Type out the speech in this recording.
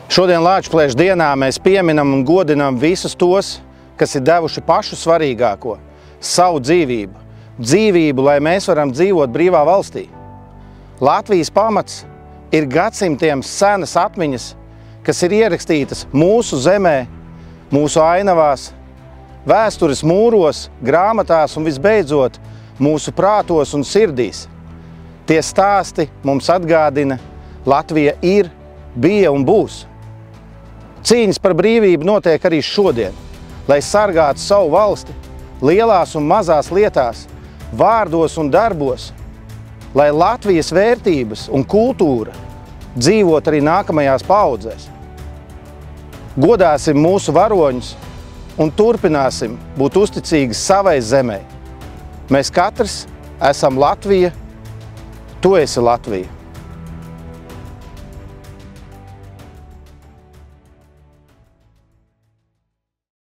Šodien Lāčplēša dienā mēs pieminam un godinam visus tos, kas ir devuši pašu svarīgāko – savu dzīvību. Dzīvību, lai mēs varam dzīvot brīvā valstī. Latvijas pamats ir gadsimtiem senas atmiņas, kas ir ierakstītas mūsu zemē, mūsu ainavās, vēstures mūros, grāmatās un visbeidzot mūsu prātos un sirdīs. Tie stāsti mums atgādina, Latvija ir, bija un būs. Cīņas par brīvību notiek arī šodien, lai sargātu savu valsti lielās un mazās lietās, vārdos un darbos, lai Latvijas vērtības un kultūra dzīvot arī nākamajās paudzēs. Godāsim mūsu varoņus un turpināsim būt uzticīgi savai zemei. Mēs katrs esam Latvija, tu esi Latvija.